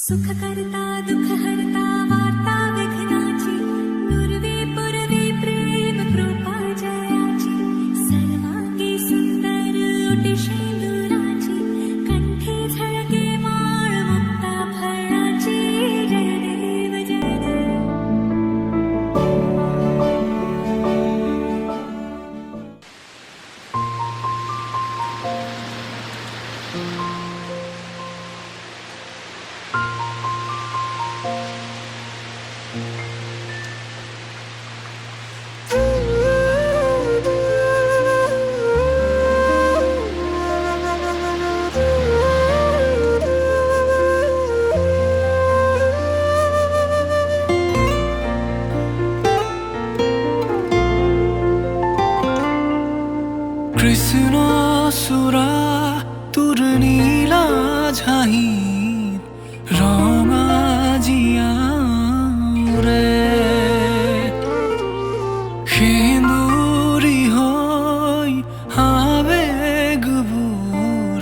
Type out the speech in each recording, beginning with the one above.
सुख करता दुख हरता वार्ता विघ्नाची पूर्वी पूर्वी प्रेम कृपा जयाची सर्वांगी सुंदर ओटी शेंदुराची कंठी झळके माळ मुक्ता फळाची जय देव जय देव। কৃষ্ণ সুরা তোর নীলা ঝাহিত ৰঙা জিয়াৰে সেন্দুৰী হৈ আবেগবোৰ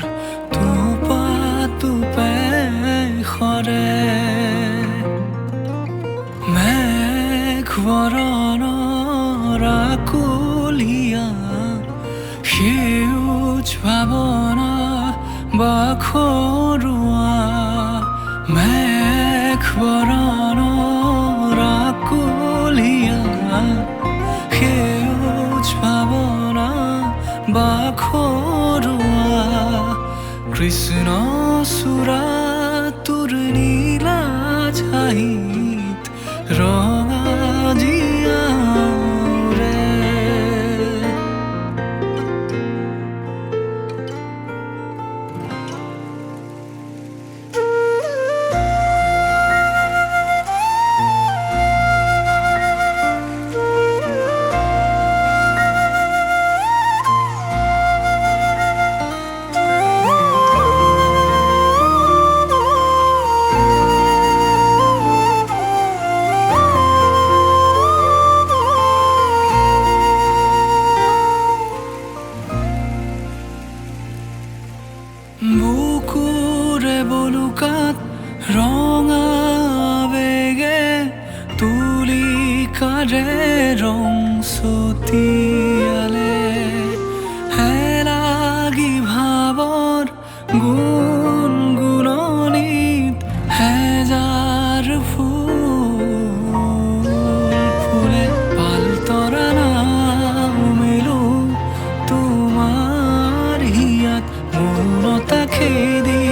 তোপা তোপে সৰে মেঘ বৰণৰ আকুলিয়া সেউজ ভাৱনা বাখৰুৱা মেঘ বৰণৰ আকুলিয়া সেউজ ভাৱনা বাখৰুৱা কৃষ্ণ চূড়া তোৰ নীলা ঝাহিত ৰঙা জিয়াৰে। বুকুৰে বলুকাত ৰঙা বেগে তুলিকাৰে ৰং ছটিয়ালে হেলাগি ভাৱৰ গুণগুণনিত হেজাৰ ফুল ফুলে পালতৰা নামিলো তোমাৰ হিয়াত মনতা খেদি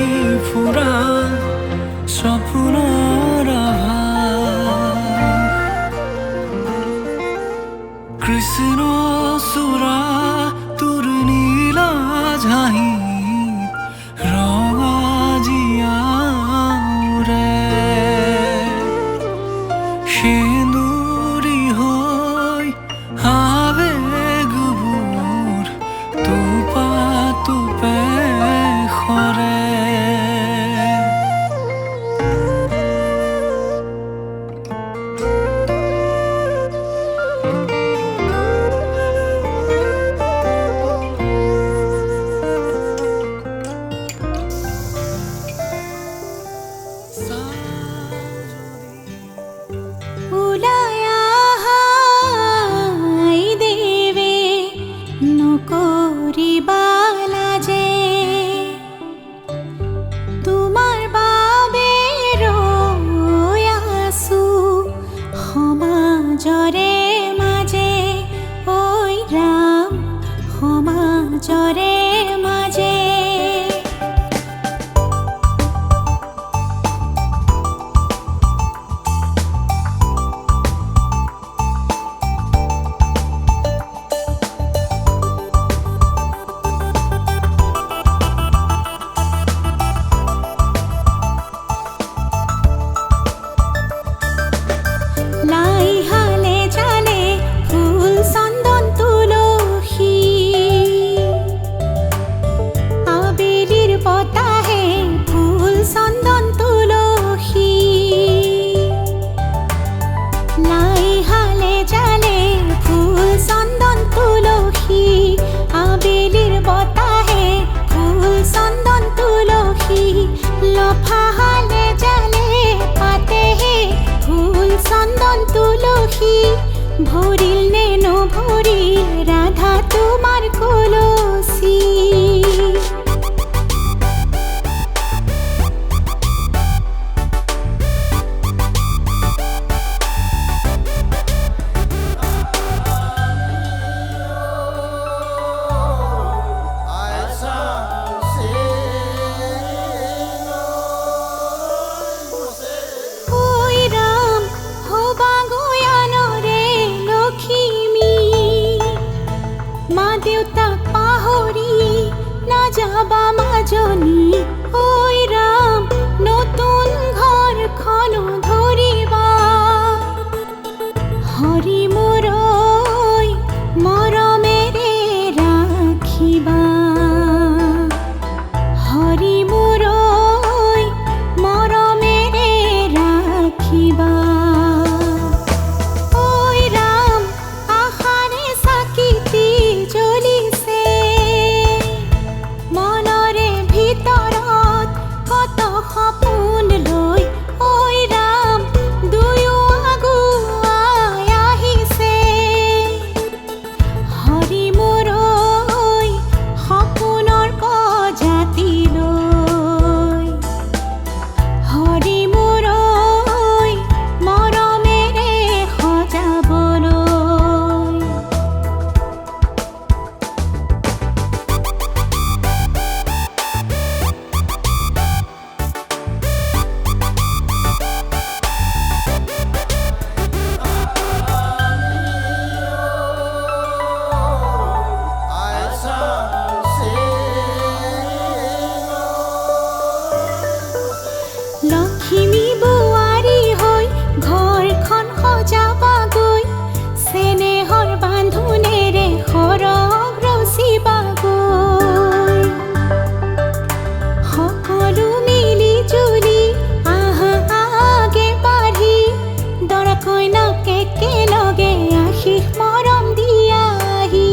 ফুৰা সপোনৰ আভাস কৃষ্ণ চূড়া তোৰ নীলা ঝাহিত ৰঙা জিয়াৰে সেন্দুৰী হৈ আবেগবোৰ তোপা তোপে সৰে। ভৰিল নে নভৰিল ৰাধা তোমাৰ কলসি যাবা মাজনী ঐ ৰাম নতুন ঘৰখন ধৰিবা হৰি মোৰ মৰমেৰে ৰাখিবা হৰি মোৰ মৰমেৰে ৰাখিবা লক্ষ্মী বোৱাৰী হৈ ঘৰখন সজাবাগৈ চেনেহৰ বান্ধোনেৰে সৰগ ৰচিবাগৈ সকলো মিলি জুলি আহা আগে বাঢ়ি দৰা কইনাক একেলগে আশীষ মৰম দিয়াহি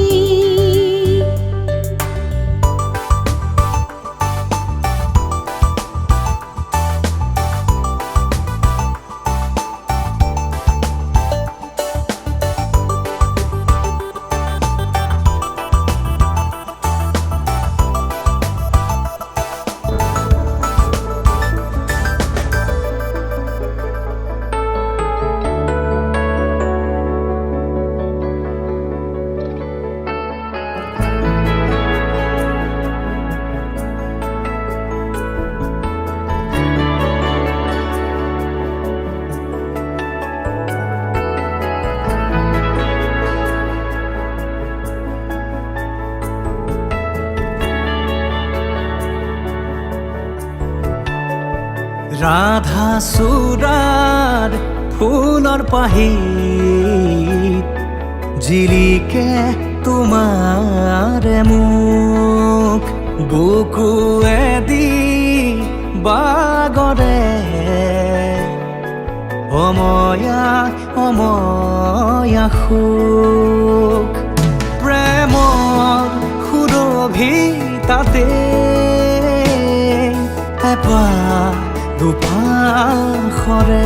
ৰাধা চূড়াৰ ফুলৰ পাহিত জিলিকে তোমাৰে মুখ বুকুৱেদি বাগৰে অময়া অময়া সুখ প্ৰেমৰ সুৰভিতাতে এপাহ দুপাশৰে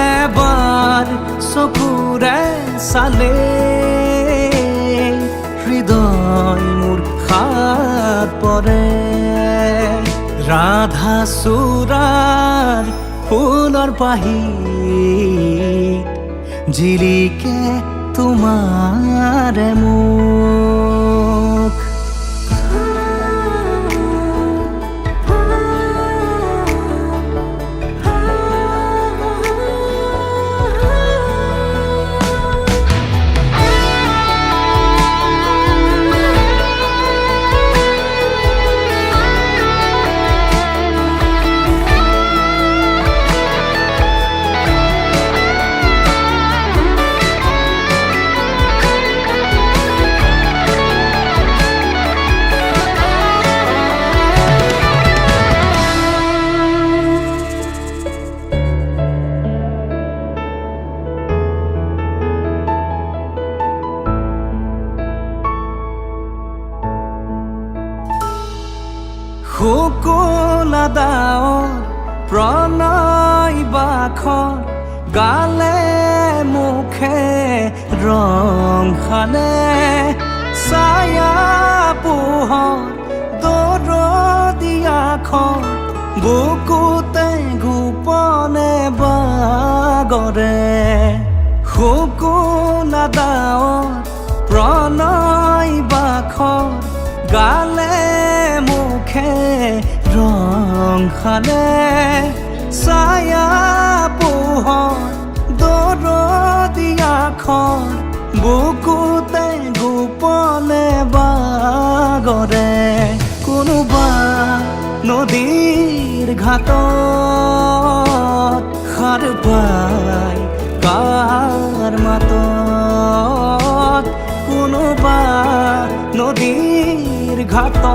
এবাৰ চকুৰে চালে হৃদয় মোৰ খাত পৰে ৰাধা চূড়াৰ ফুলৰ পাহিত জিলিকে তোমাৰে মুখ শুকুলা ডাৱৰ প্ৰণয় বাখৰ গালে খানে ছায়া পোহৰ দৰদিয়াখন বুকুতে গোপনে বাগৰে শুকুনা ডাৱৰ প্ৰণয় বাখৰ গালে মুখে ৰং সানে ছায়া পোহৰ দৰদিয়াখন বুকুতে গোপনে বাগৰে কোনোবা নদীৰ ঘাটত সাৰ পাই কাৰ মাতত কোনোবা নদীৰ ঘাটত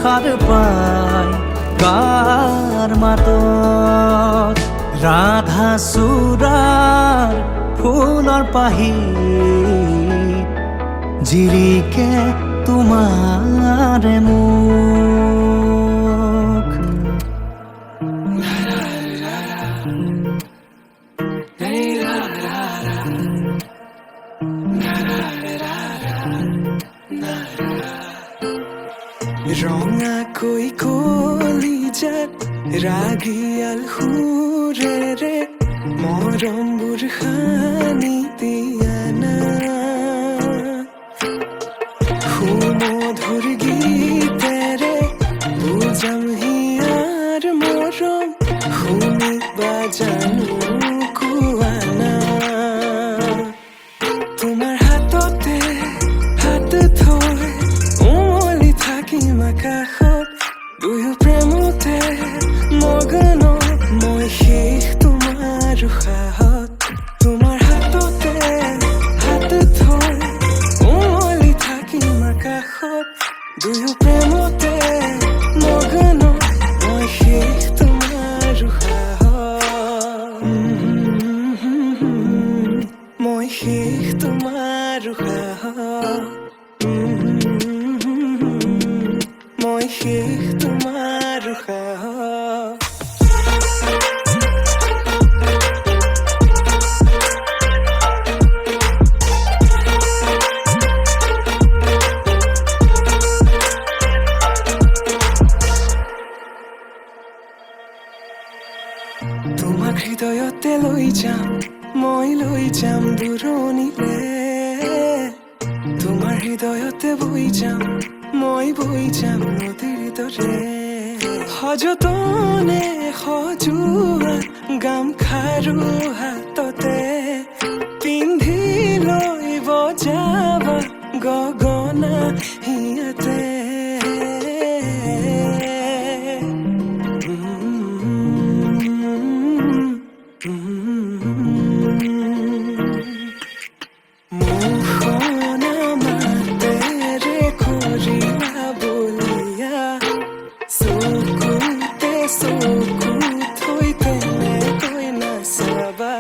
সাৰ পাই কাৰ মাতত ৰাধা চূড়াৰ ফুলৰ পাহি জিৰিকে তোমাৰে মুখ ৰঙাকৈ কলিজাত ৰাগিয়াল সুৰেৰে মৰমবোৰ সানি দিয়া না সুমধুৰ গীতেৰে বুজাম হিয়াৰ মৰম শুনিবা জানো কোৱা না তোমাৰ হাততে হাত থৈ উমলি থাকিম আকাশত দুয়ো প্ৰেমতে মগন মই শেষ তোমাৰ উশাহত তোমাৰ হাততে হাত থৈ উমলি থাকিম আকাশত দুয়ো প্ৰেমতে মগন মই শেষ তোমাৰ উশাহত মই শেষ তোমাৰ উশাহত মই শেষ তোমাৰ উশাহত তোমাক হৃদয়তে লৈ যাম মই লৈ যাম দূৰণিলে তোমাৰ হৃদয়তে বৈ যাম মই বৈ যাম নদীৰ দৰে সযতনে সজোৱা গামখাৰু হাততে পিন্ধি লৈ বজাবা গগনা হিয়াতে মোহনা মাতেৰে কৰিলা বলিয়া চকুতে চকু থৈ তেনেকৈ নাচাবা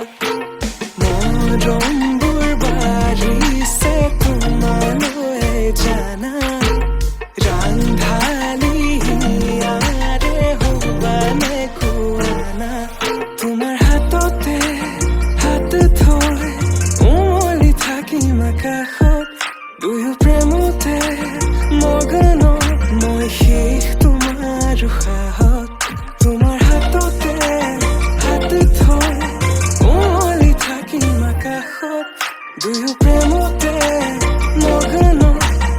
মৰমবোৰ বাঢ়িছে তোমালৈ জানা ৰান্ধালি হিয়াৰে হবা নে খোৱানা তোমাৰ হাততে হাত থৈ উমলি থাকিম আকাশত দুয়ো প্ৰেমতে মগন মই শেষ তোমাৰ উশাহত তোমাৰ হাততে হাত থৈ উমলি থাকিম আকাশত দুয়ো প্ৰেমতে মগন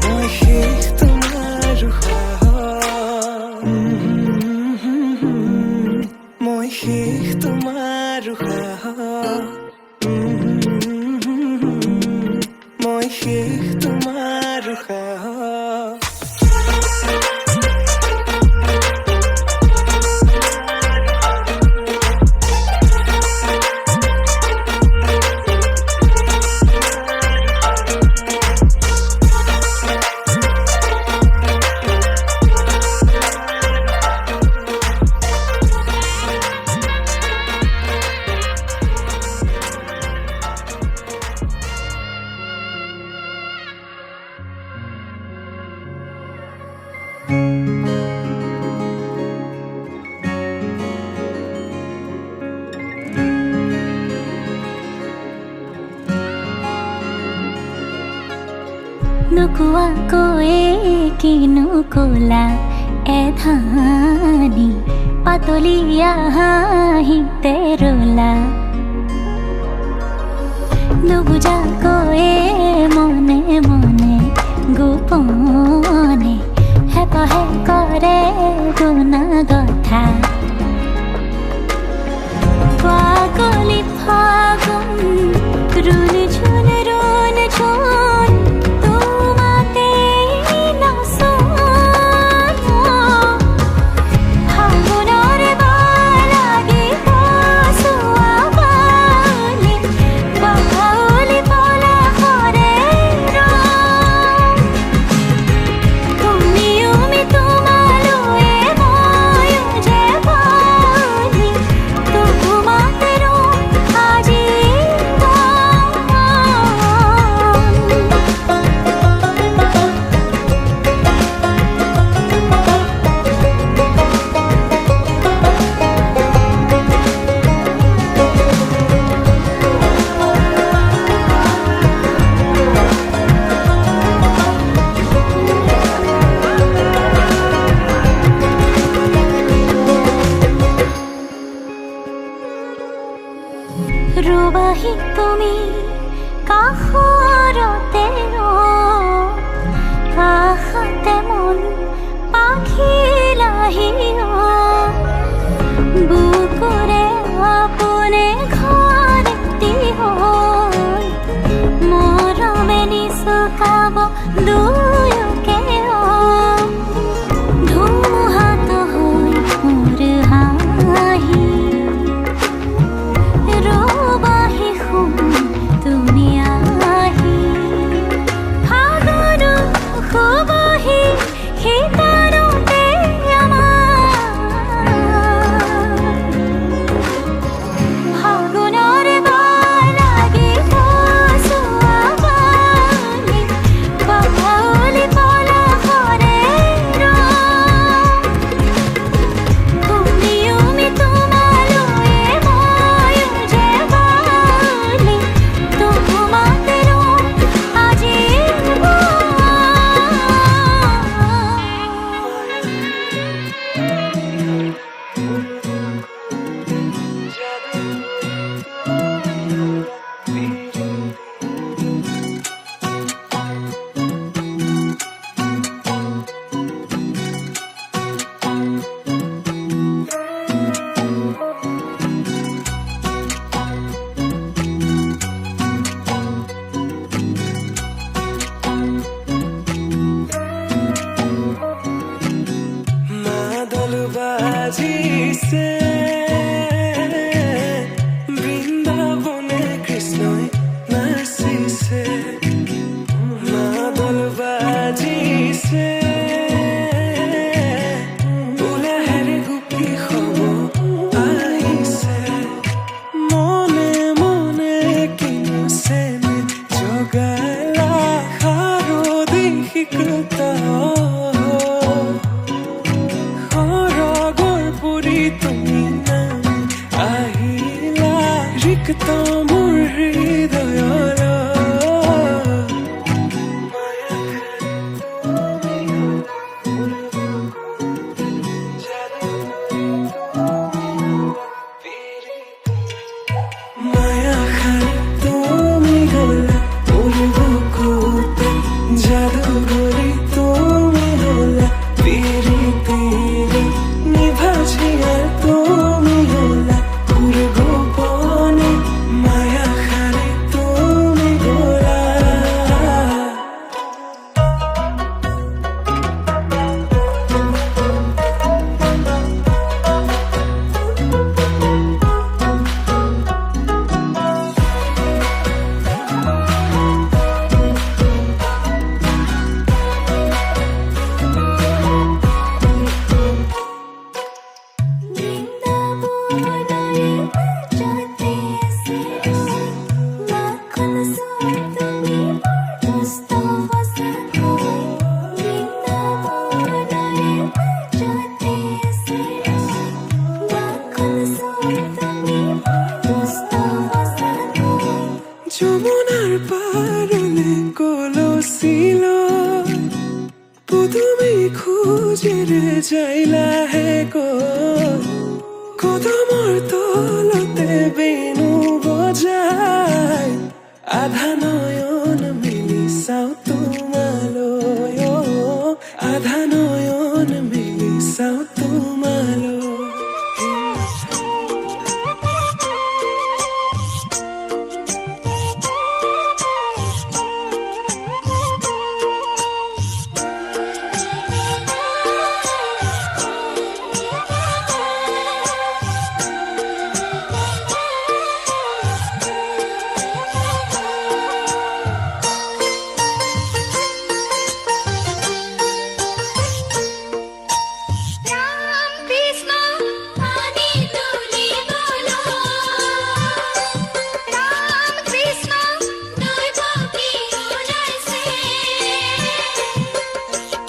মই শেষ তোমাৰ উশাহত মই শেষ তোমাৰ উশাহত মই শেষ তোমাৰ উশাহত নোকোৱাকৈয়ে কিনো কলা এধানি পাতলীয়া হাঁহিতে ৰলা নুবুজাকৈয়ে মনে মনে গোপনে হেঁপাহে কৰে গুণা কথা পাগলি ফাগুন ৰুণ ঝুন তোমাতে নচন ফাগুনৰ বালাগি কচুৱা বালি বাউলি পলাশৰে ৰং তুমিও মি তোমালৈ ময়ো যে বালি তোমাতে আজি ৰুবাহি তুমি কাষৰতে কাষতে মন পাখিলাহি বুকুৰে আপোনে ঘৰটি হৈ মৰমে নিচুকাব দুয়োকে ধুমুহাত হৈ মোৰ হাঁহি ৰবাহি শুন তুমি আহি ফাগুন শুবহি শীতলতে আমাৰ ফাগুনৰ বালাগি কচুৱা বালি বাউলি পলাশৰে ৰং তুমিও মি তোমালৈ ময়ো যে বালি তোমাতে আজি মাদল বাজিছে বৃন্দাবনে কৃষ্ণই নাচিছে মাদল বাজিছে উলাহেৰে গোপী হ'ব আহিছে মনে মনে কিনুছে জগালা শাৰদী স্বীকৃত সৰগৰ পুৰি তুমি নামি আহিলা ৰিক্ত মোৰ হৃদয়ৰ মায়া খান তুমি গলা মোৰ বুকুতে যাদু কৰি তুমি গলা পিৰিতিৰে নিভাজিয়া তুমি গলা মোৰ গোপনে আধা নয়ন মেলি চাওঁ তোমালৈ আধা নয়ন মেলি চাওঁ তোমালৈ রাম কৃষ্ণ পানি তুলি বলো রাম কৃষ্ণ দুই পক্ষী ওলাইছে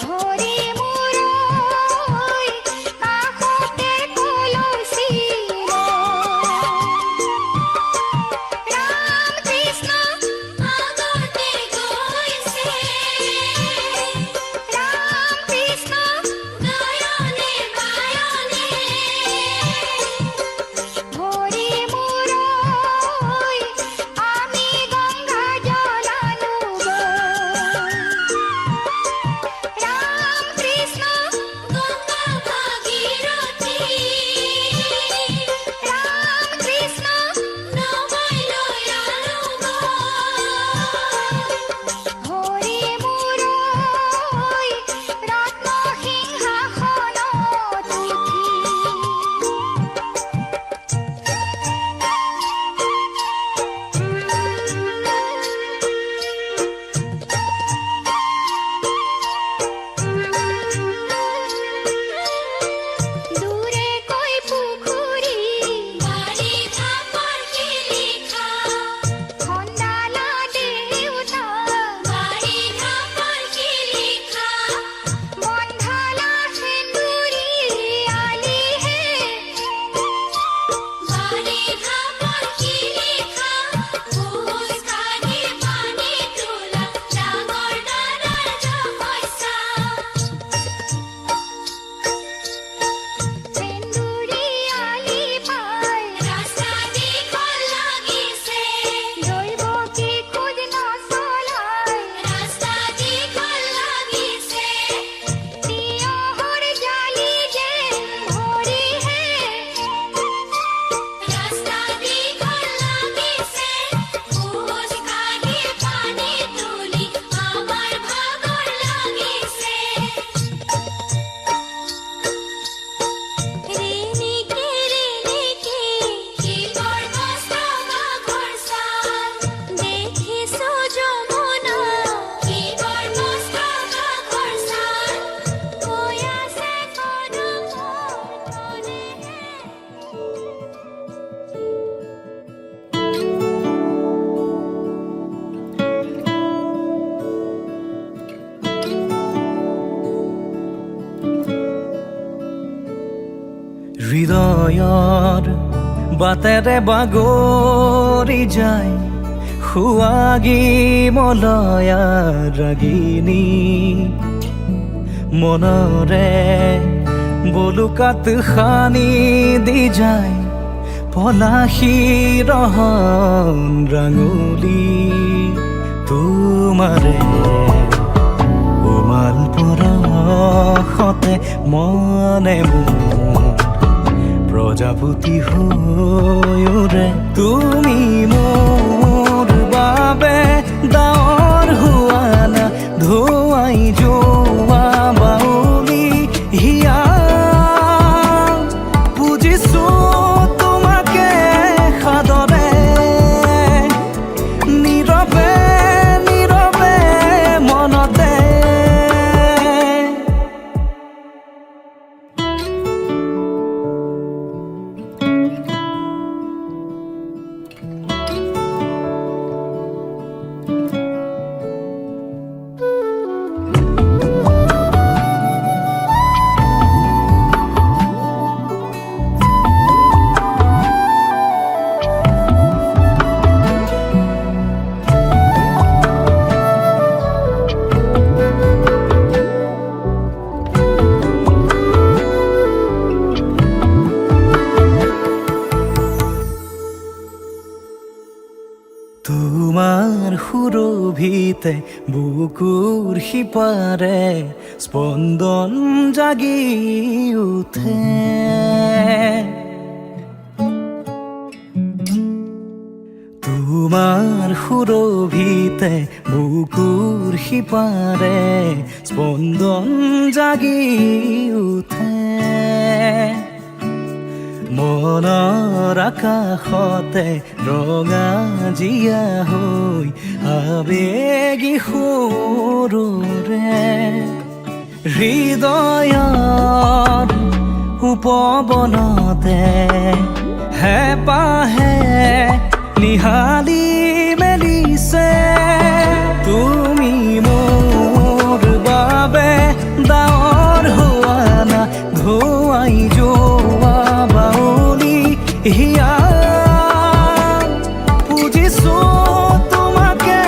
হরি মুরৈ কাষতে কলচি রাম কৃষ্ণ আগতে গৈছে রাম কৃষ্ণ গায়নে গায়নে হরি মুরৈ আমি গঙ্গা জল আনুব রাম কৃষ্ণ গঙ্গা ভাগীরথী রাম কৃষ্ণ নবাই লই আনুব হরি মুরৈ রত্ন সিংহাসনত উঠি দূরে কই পুখুৰী বাৰী ধাপৰ শিলিখা খন্দালা দেউতা বাৰী ধাপৰ শিলিখা বন্ধালা সেন্দুৰী আলিহে বাৰী ধাপৰ শিলিখা খোজ কাঢ়ি পানী তোলা ডাঙৰ দাদাৰ জপইচা সেন্দুৰী আলি পাই ৰাস্তা দীঘল লাগিছে দৈৱকী খোজ নচলাই ৰাস্তা দীঘল লাগিছে তিয়হৰ জালি যেন ভৰিহে ৰাস্তা দীঘল লাগিছে খোজ কাঢ়ি পানী তুলি আমাৰ ভাগৰ লাগিছে ৰেনিকে ৰেনিকে কি গৰ্ভস্থ মাঘৰ সাল দেখিছো যমুনা কি গৰ্ভস্থ মাঘৰ সাল কই আছে কদমৰ তলে হৃদয়ৰ বাটেৰে বাগৰি যায় সুৱাগী মলয়া ৰাগিনী মনৰে বলুকাত সানি দি যায় পলাশী ৰহন ৰাঙলী তোমাৰে উমাল পৰশতে মনে মোৰ প্ৰজাপতি হৈৰে তুমি মোৰ বাবে ডাৱৰ হোৱা না ধুৱাই যোৱা বাউলি হিয়া বুজিছো তোমাকে সাদৰে নীৰৱে নীৰৱে মনতে সুৰভিতে বুকুৰ সিপাৰে স্পন্দন জাগি উঠে তোমাৰ সুৰভিতে বুকুৰ সিপাৰে স্পন্দন জাগি উঠে মনৰ আকাশতে ৰঙা জিয়া হৈ আবেগী সুৰৰে হৃদয়ৰ উপবনতে হেঁপাহে নিহালি মেলিছে তুমি মোৰ বাবে ডাৱৰ হোৱা না ধুৱাই যোৱা বাউলি হিয়া পুজিছো তোমাকে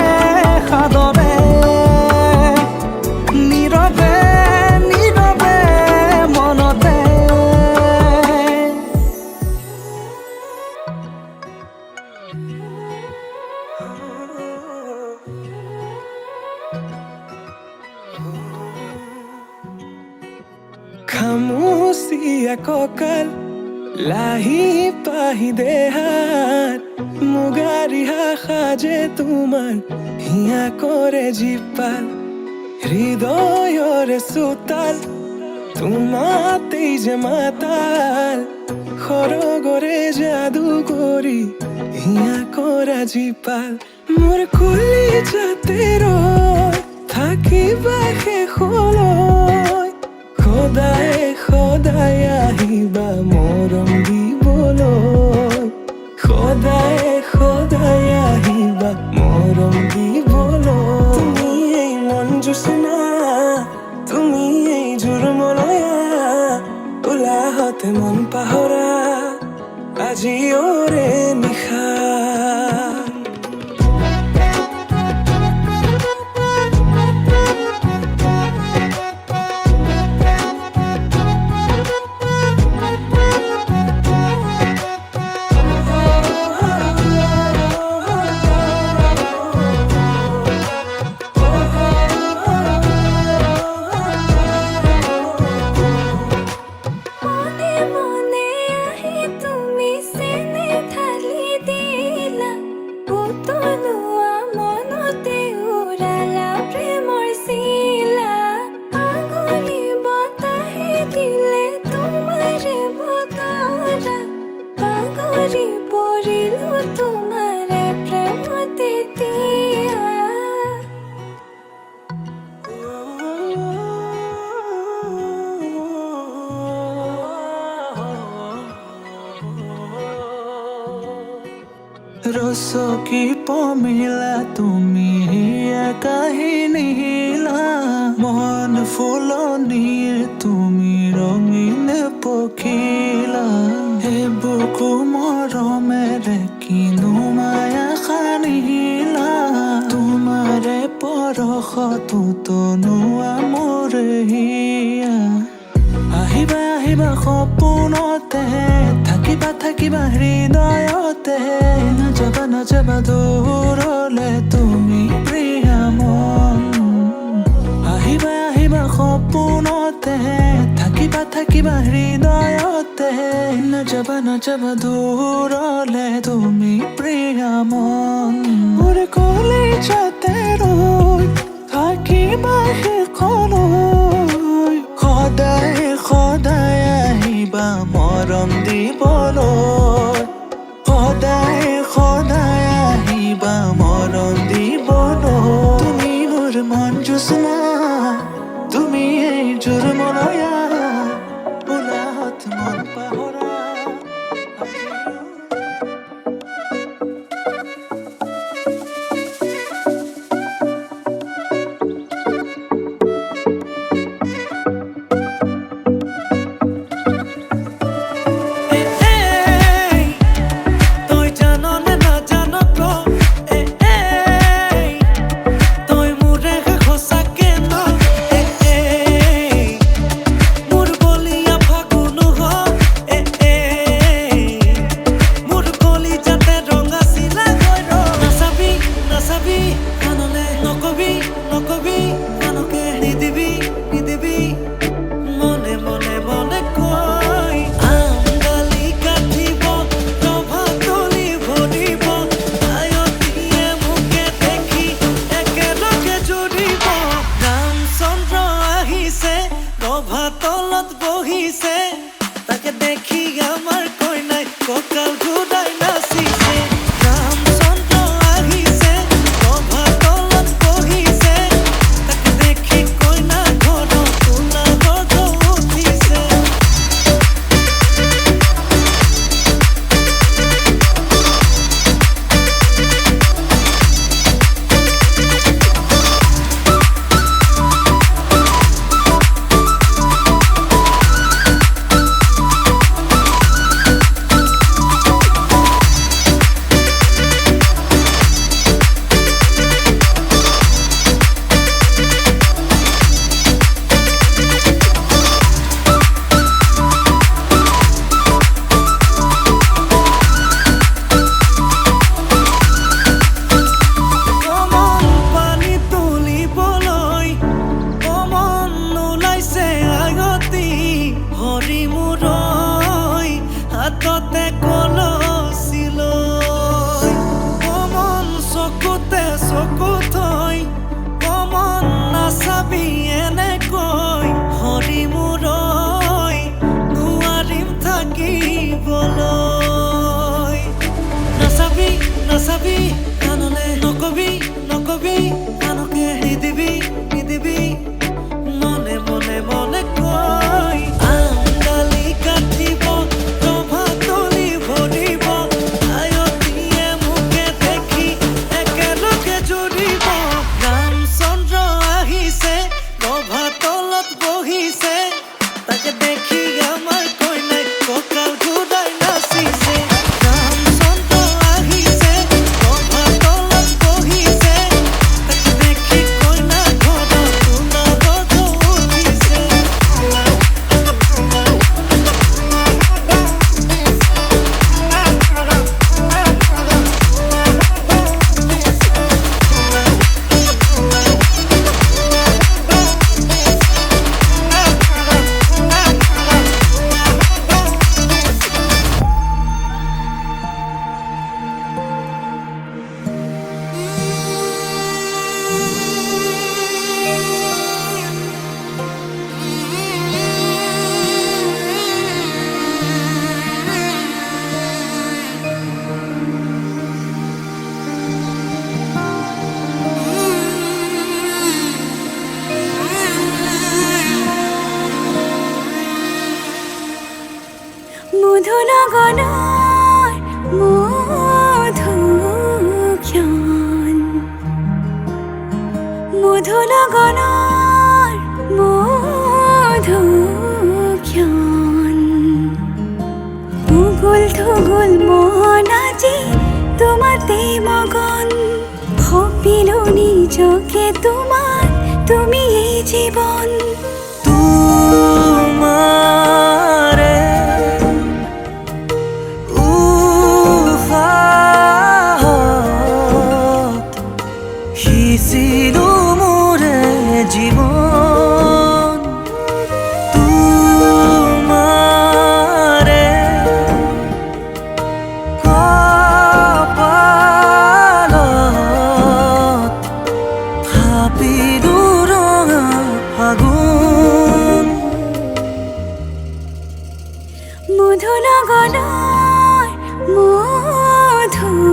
সাদৰে নীৰৱে নীৰৱে মনতে খামুচিয়া কঁকাল লাহি পাহি দেহাত মুগাৰি সাজে তোমাৰ হিয়া কৰে জীপাল হৃদয়ৰে চোতাল তোমাতেই যে মাতাল সৰগৰে যাদু কৰি হিয়া কৰা জীপাল মোৰ কুলি যাতে ৰয় থাকিবা শেষলৈ সদায় সদায় আহিবা মৰম দিবলৈ সদায় সদায় আহিবা মৰম দিবলৈ তুমি এই মন জোচনা তুমি এই জোৰ মলয়া উলাহতে মন পাহৰা আজি ওৰে নিশা মনে মনে আহি তুমি চেনে ঢালি দিলা উতলোৱা মনতে উৰালা প্ৰেমৰ চিলা আঙুলি বতাহে দিলে তোমাৰে বতৰা পাগৰি পৰিলো তোমাৰে প্ৰেমতে দিয়া ৰচকী পমিলা তুমি কাহিনী হিলা মন ফুলনিৰ তুমি ৰঙীন পখিলা হে বুকু মৰমেৰে কিনো মায়া সানিলা তোমাৰে পৰশতো তনুৱা মোৰ হিয়া আহিবা আহিবা সপোনতে থাকিবা থাকিবা হৃদয়তে নাযাবা নাযাবা দূৰলে তুমি প্ৰিয়া মন আহিবা আহিবা সপোনতে থাকিবা থাকিবা হৃদয়তে নাযাবা নাযাবা দূৰলে তুমি প্ৰিয়া মন মোৰ কলিজাতে ৰৈ থাকিবা শেষলৈ সদায় সদায় আহিবা মৰম দিবলৈ সদায় সদায় আহিবা মৰম দিবলৈ তুমি মোৰ মন জোচনা তুমি এই জোৰ মলয়া উলাহত মন পাহৰা তই মোৰে সঁচাকে কঁকাল ঘূৰাই নাচিছে ৰামচন্দ্ৰ আহিছে ৰভা তলত বহিছে তাকে দেখি কইনা ঘৰত কোলা গৰ্জ উঠিছে হাততে কলচিলৈ অমন চকুতে চকু থৈ অমন নাচাবি এনেকৈ হৰি মূৰৈ নোৱাৰিম থাকিবলৈ নাচাবি নাচাবি কাণলে নকবি নকবি আনকে নিদিবি নিদিবি মনে মনে মনে কৈ আঙালি কাটিব তাকে দেখি আমার কইনাই কঁকাল ঘূৰাই নাচিছে ৰামচন্দ্ৰ আহিছে ৰভা তলত বহিছে তাকে দেখি কইনা ঘৰত কোলা গৰ্জ উঠিছে মধুনগৰৰ মধুক্ষণ মধুনগৰৰ মধুক্ষণ উগুল থুগুল মন আজি তোমাতে মগন ভাবিলো নিজকে তোমাৰ তুমি এই জীবন তোমাৰে সিঁচিলো মোৰে জীৱন তোমাৰে কপালত থাপিলো ৰঙা ফাগুন মধুনগৰৰ মধুক্ষণ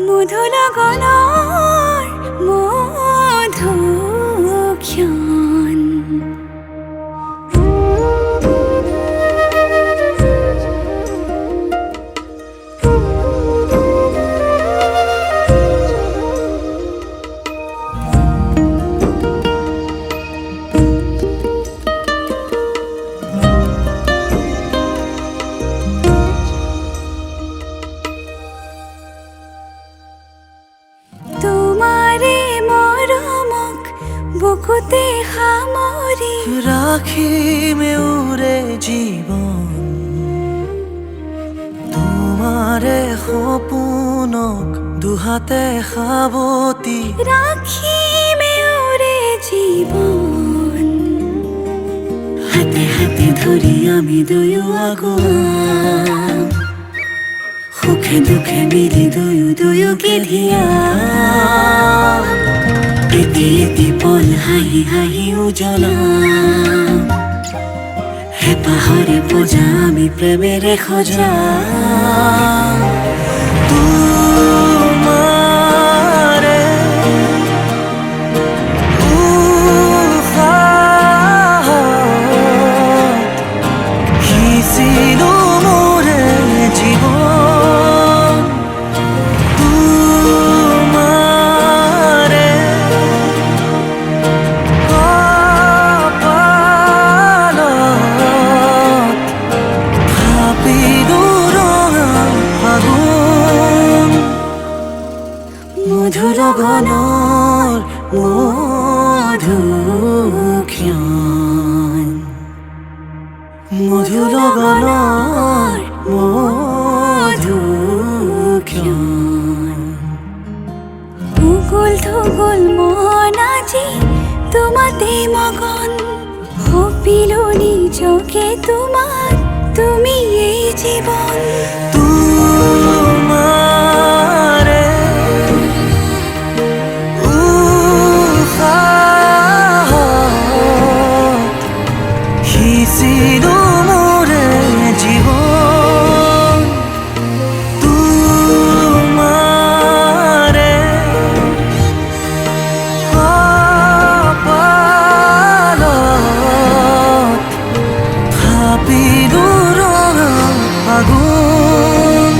মধুনগৰৰ মধুক্ষণ বুকুতে সামৰি ৰাখিমে উৰে জীৱন তোমাৰে সপোনক দুহাতে সাৱতি ৰাখিমে উৰে জীৱন হাতে হাতে ধৰি আমি দুয়ো আগুৱাম সুখে দুখে মিলি দুয়োকে ধিয়াম এটি এটি পল হাঁহি হাঁহি উজ্বলাম হেঁপাহ পাহৰে পূজা আমি প্ৰেমেৰে সজা তোমাৰে উশাহত সিঁচিলো মোৰে জীৱন তোমাৰে মধুৰ গণৰ মধুক্ষণ মধুৰ গণৰ মধুক্ষণ উগুল থুগুল মন আজি তোমাতে মগন সপিলো নিজকে তোমাক তুমি এই জীৱন তোমাৰে উশাহত সিঁচিলো মোৰে জীৱন তোমাৰে কপালত থাপিলো ৰঙা আগুন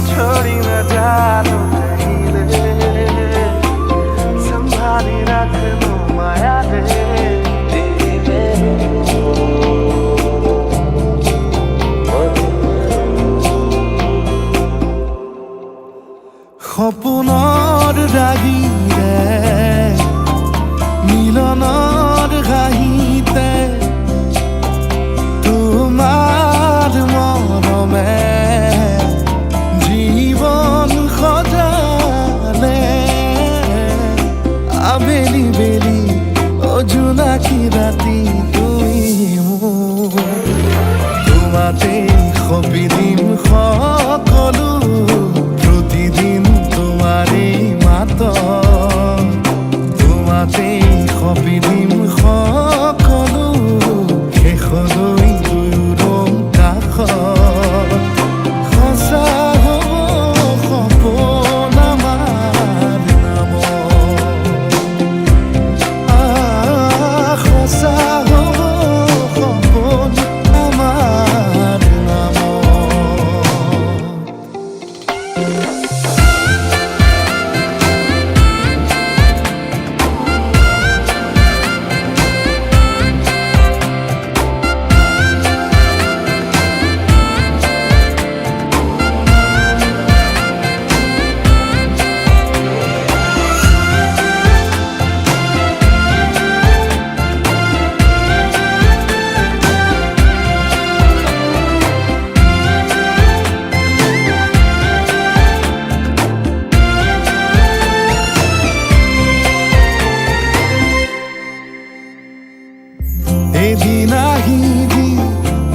छोड़ी न जानो कहिले संभाली राख्नु मायाले সপোনৰ ৰাগিৰে মিলনৰ ঘাঁহিতে তোমাৰ মৰমে জীবন সজালে আবেলি বেলি অজোনাকি ৰাতি তুমি মোৰ তোমাতে সপিদিম সকলো প্ৰতিদিন তোমাৰে মাত তোমাতে সপিদিম সকলো শেষলৈ দুয়োৰং কাষত সঁচা হ'ব সপোন আমাৰ নামত সঁচা হ'ব সপোন আমাৰ নামত এদিন আহিবি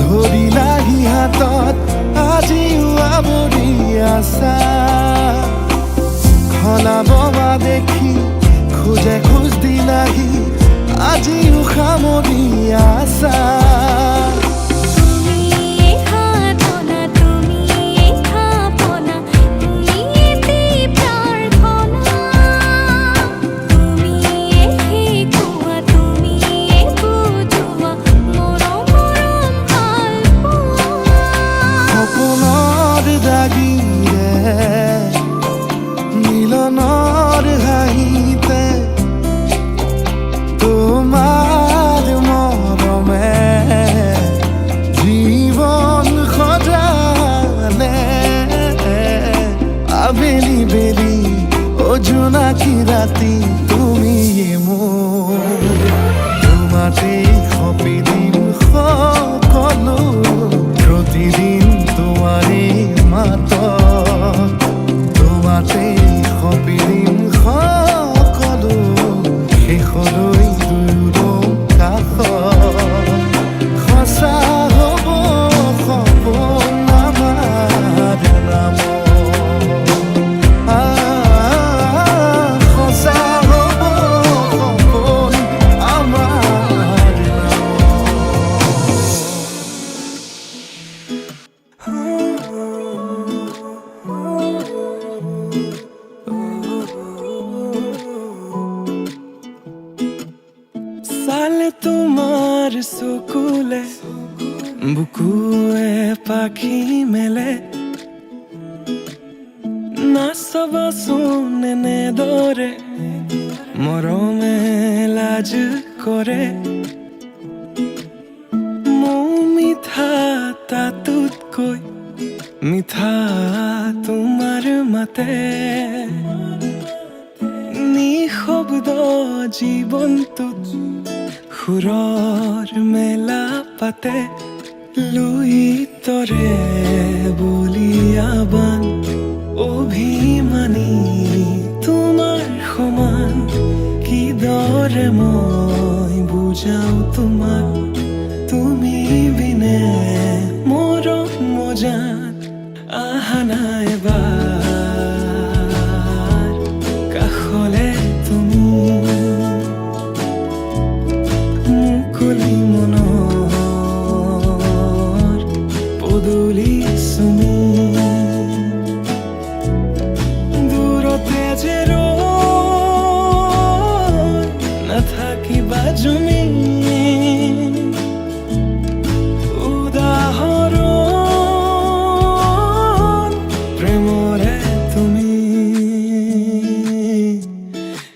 ধৰিলাহি হাতত আজিও আৱৰি আছা খলাব বা দেখি খোজে খোজ দিলাহি আজিও সামৰি আছা মিলনৰ হাঁহিতে তোমাৰ মৰমে জীৱন সজালে আবেলি বেলি অজোনাকি ৰাতি তুমি মোৰ তোমাতে সপিদিম সকলো প্ৰতিদিন তোমাৰে মাত তোমাতে সপিদিম সকলো শেষলৈ চালে তোমাৰ চকুলে বুকুৱে পাখি মেলে নাচাবাচোন এনেদৰে মৰমে লাজ কৰে মোৰ মিঠা তাতোতকৈ মিঠা তোমাৰ মাতে নিশব্দ জীৱনটোত সুৰৰ মেলা পাতে লুইতৰে বলিয়াবান অভিমানী তোমাৰ সমান কিদৰে মই বুজাও তোমাক তুমি বিনে মৰম মজাত আহা নাই এবাৰ কাষলে তুমি মুকলি মনৰ পদূলি চুমি দূৰতে যে ৰৈ নাথাকিবা জুমি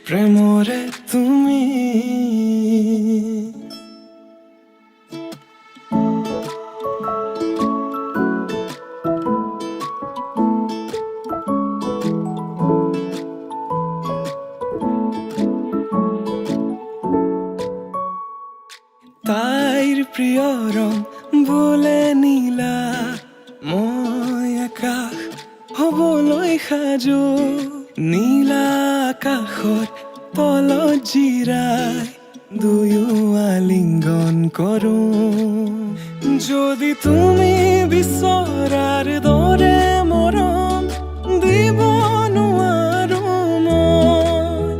প্ৰেমৰে তুমি তাইৰ প্ৰিয় ৰং বোলে নীলা মই আকাশ হবলৈ সাজু নীলা আকাশৰ তলত জিৰাই দুয়ো আলিংগন কৰো যদি তুমি বিচৰাৰ দৰে মৰম দিব নোৱাৰো মই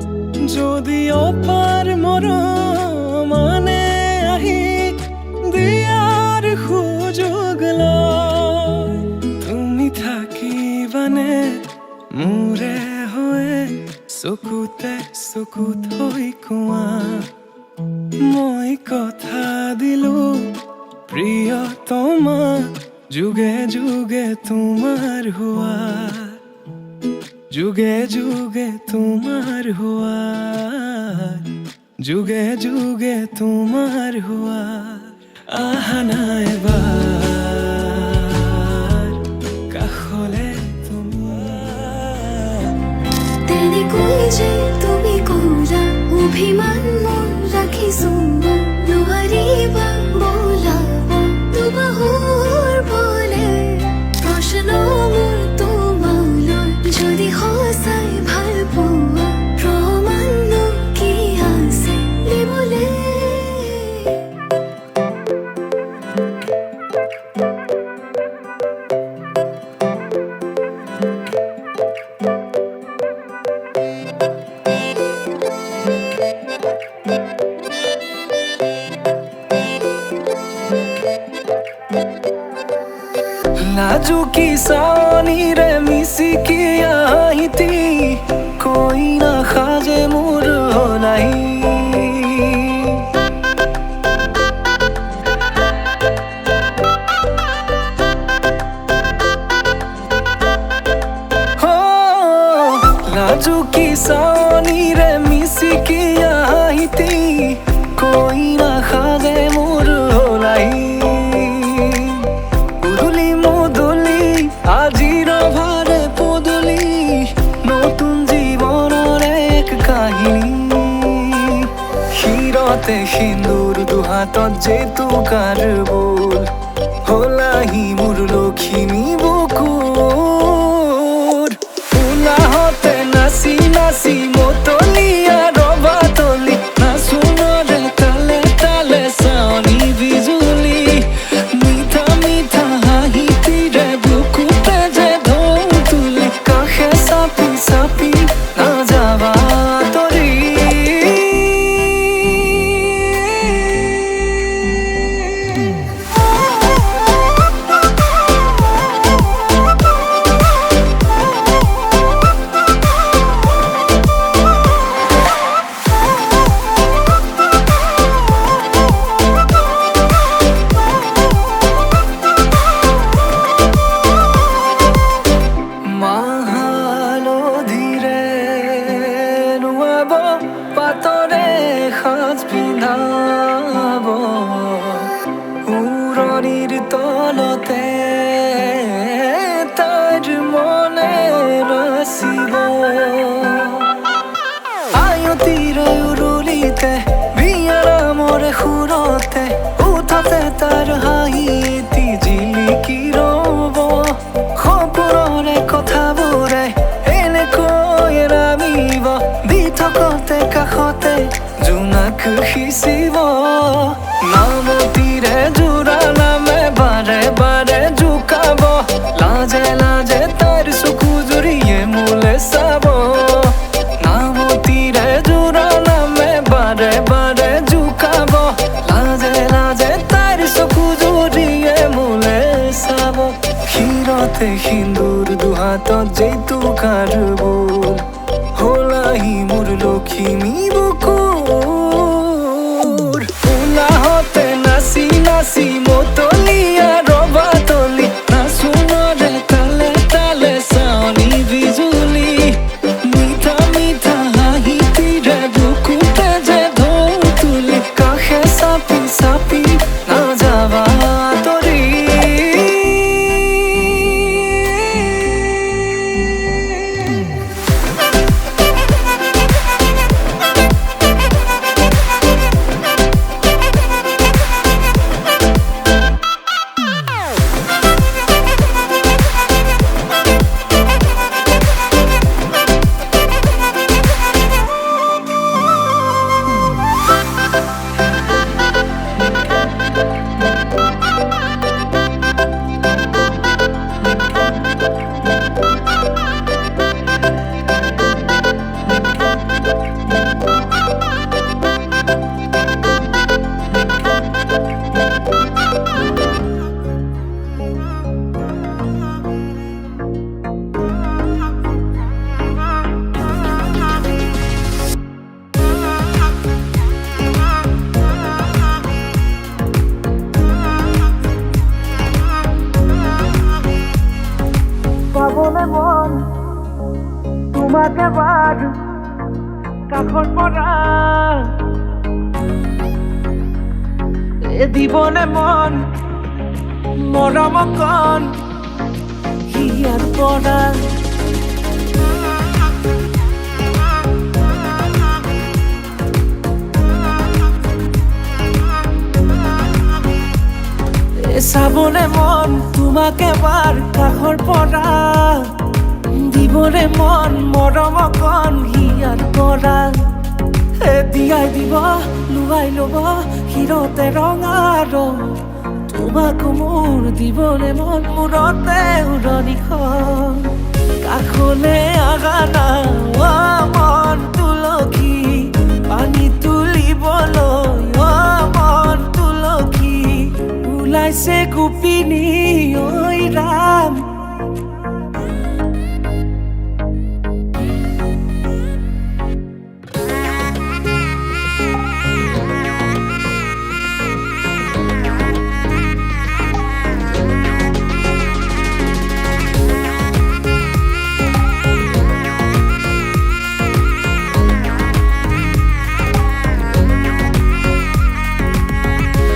যদি অপাৰ মৰম মানে আহি দিয়াৰ সুযোগ লয় তুমি থাকিবানে মোৰে হৈ চকুতে চকুত হৈ কোৱা মই কথা দিলো প্ৰিয়তমা যুগে যুগে তোমাৰ হোৱা যুগে যুগে তোমাৰ হোৱা যুগে যুগে তোমাৰ হোৱা আহা নাই এবাৰ কাষলে তেনেকৈ যে তুমি কৰা অভিমান মোৰ ৰাখিছো নোৱাৰিবা বোলাব দুবাহুৰ বলে প্ৰশ্ন মোৰ তোমালৈ যদি সঁচাই ভাল পোৱা প্ৰমাণনো কি আছে দিবলে নাজুকি চাৱনিৰে মিচিকি আহিতি কৈ নাসাজে মোৰ নাই নাজুকি চাৱনিৰে মিচিকি আহিতি কৈ নাসাজে মোৰ নাই আজিৰ ভাৰে পদূলি নতুন জীৱনৰ এক কাহিনী শিৰতে সিন্দুৰ দুহাতত জেতুকাৰ বোল হলাহি মোৰ লখিমী বুকুৰ উলাহতে নাচি নাচি মতলীয়া ৰবা তলি নাচোনৰে তালে তালে চাৱনি বিজুলি মিঠা মিঠা হাঁহিতিৰে চাপি নাযাবা তৰি তলতে তাৰ মনে নাচিব আয়তিৰ উৰুলিতে বিয়াৰ মৰে সুৰতে উঠতে তাৰ হাঁহি এটি জিলিকি ৰব সপোনৰে কথাবোৰে এনেকৈ নামিব দি থকতে কাষতে জোনাক সিঁচিব নামতিৰে জোৰা নামে বাৰে বাৰে জোকাব লাজে লাজে তাৰ চকু জুৰিয়ে মোলে চাব নামতিৰে জোৰা নামে বাৰে বাৰে জোকাব লাজে লাজে তাৰ চকু জুৰিয়ে মোলে চাব ক্ষীৰতে সিন্দুৰ দুহাতত জেতুকাৰ বোল হলাহি মোৰ লখিমী বুকুৰ উলাহতে নাচি নাচি মতলীয়া ৰবা তলি নাচোনৰে তালে তালে চাৱনি বিজুলি মিঠা মিঠা হাঁহিটিৰে বুকুতে যে ঢৌ তুলি কাষে চাপি চাপি নাযাবা তৰি পাবলে মন তোমাকে বাদ কাষত পৰা দিবনে মন মৰম কণ হিয়াৰ পৰা চাবলে মন তোমাকে বাৰ কাষৰ পৰা দিবলে মন মৰম কণ হিয়াৰ পৰা দিয়াই দিব লুৱাই ল'ব শিৰতে ৰঙা ৰং তোমাক মোৰ দিবলে মন মূৰতে উৰণিখন কাষলে আগা না মন তুলসী পানী তুলিবলৈ মন তুলসী ওলাইছে গোপিনী ঐ ৰাম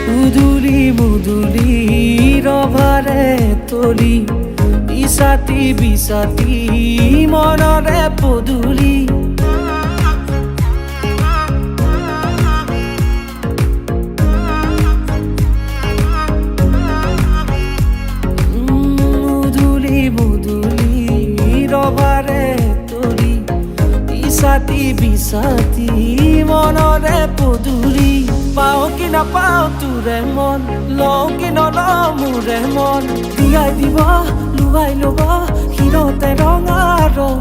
মুদুলি মুদুলি ৰভাৰে তলি বিচাতি বিচাতি মনৰে পদুলি মুদুলি মুদুলি ৰভাৰে তলি বিচাতি বিচাতি মনৰে পদুলি পাও কি নাপাও তোৰে মন লওঁ কি নলওঁ মোৰে মন দিয়াই দিব লুৱাই ল'ব শিৰতে ৰঙা ৰং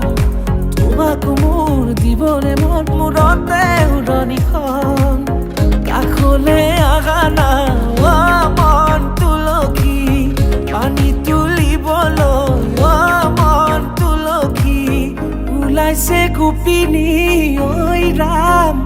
তোমাক মোৰ দিবলে মন মূৰতে উৰণিখন কাষলে আগা না মন তুলসী পানী তুলিবলৈ মন তুলসী ওলাইছে গোপিনী ঐ ৰাম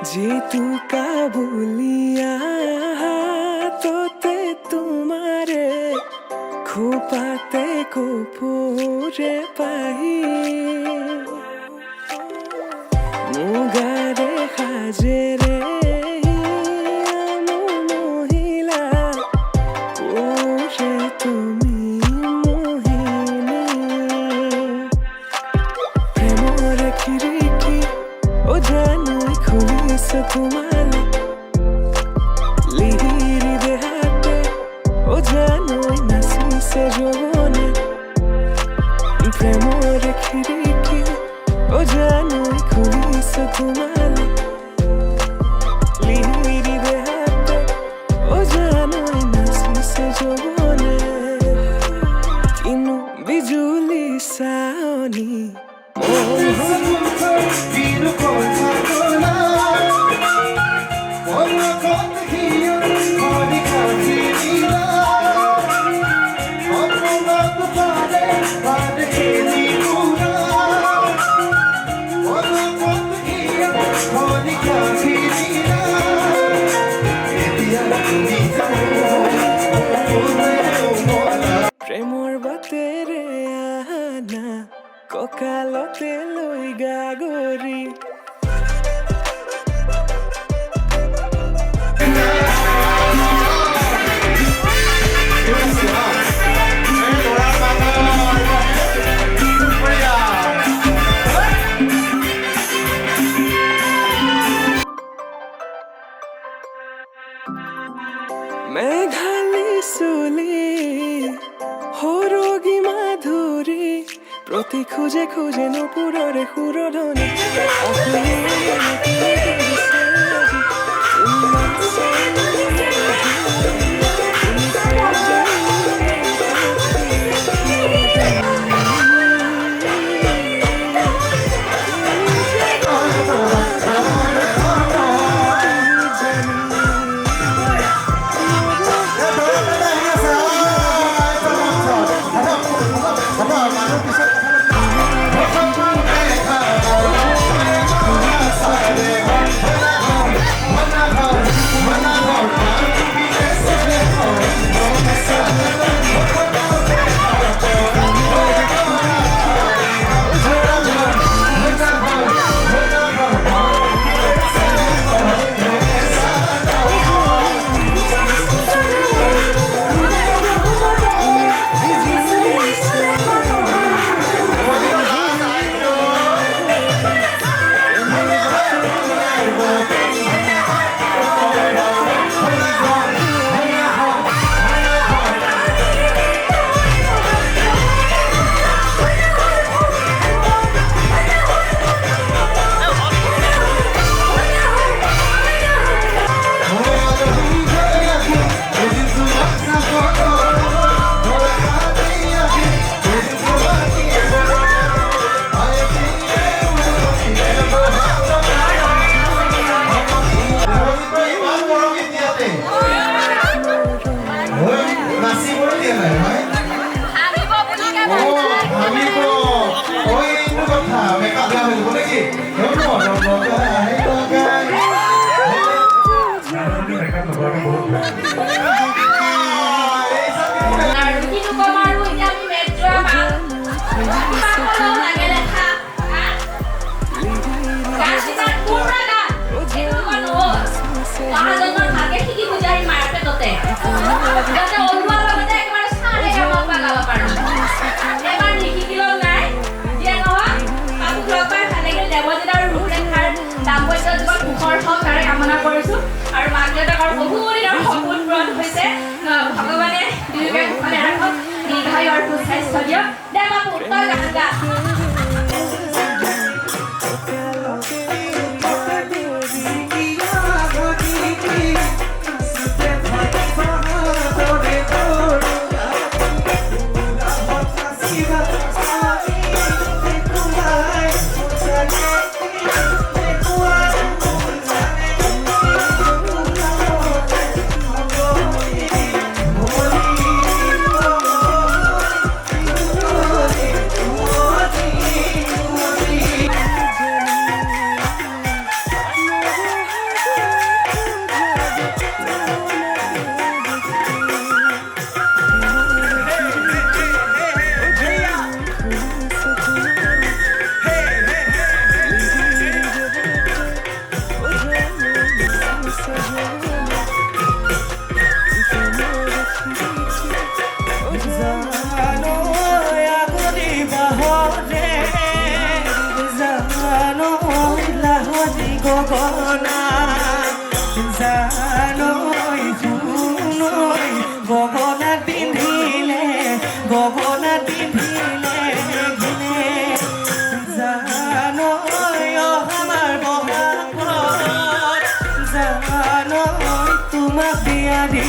जी तू काबुलिया तोते तुम्हारे खुपाते को पूरे पाही मुगारे खाजेरे মহিলা ওরে তুমি মোহিনী প্রেমর খিড়কি ও জানুই খুলিছ তোমালে লিহিরি দেহাতে ও জানুই নাচিছে যৌবনে প্রেমর খিড়কি ও জানুই খুলিছ তোমালে লিহিরি দেহাতে ও জানুই নাচিছে যৌবনে কিনো বিজুলি চাৱনি প্ৰেমৰ বাটেৰে আনা কঁকালতে লৈ গাগৰি মেঘালী চুলি সৰগী মাধুৰী প্ৰতি খোজে খোজে নুপুৰৰে সুৰধনী কামনা কৰিছো আৰু মাক দেউতাকৰ বহুত সপোন পূৰণ হৈছে ভগৱানে দুয়োকে মানে ৰাখক দীৰ্ঘায়ু আৰু সুস্বাস্থ্য দিয়ক দে বাপু তই গা গা গগনা জানৈ জুনৈ গগনা পিন্ধিলে ঘিনে জানৈ আমাৰ বহাগত জানৈ তোমাক বিয়া দি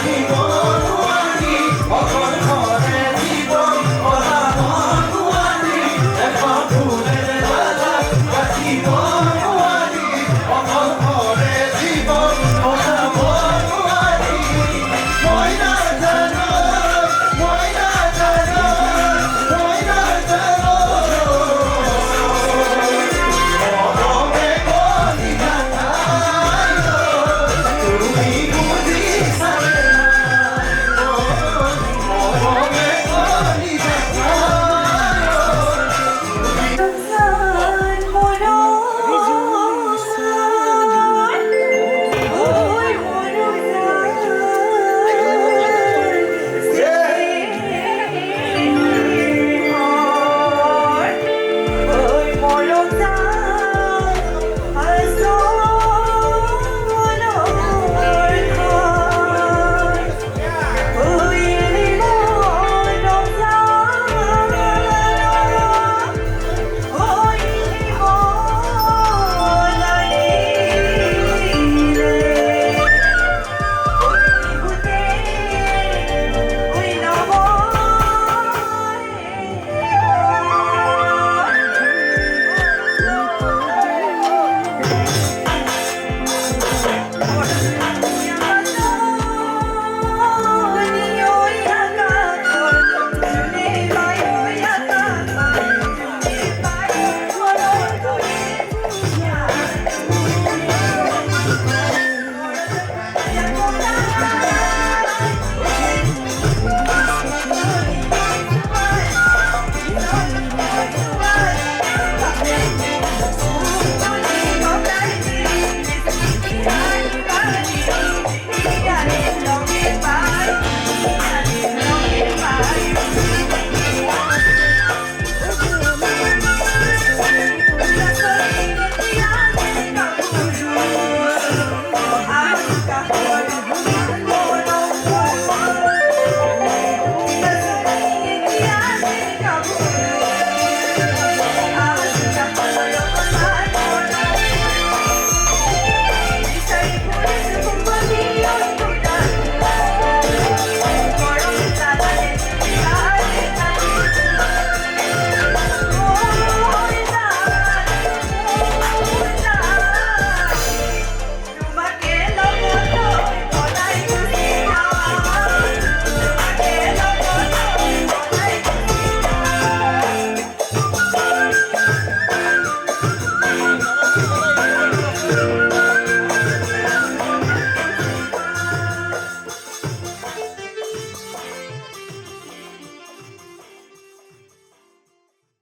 আহিব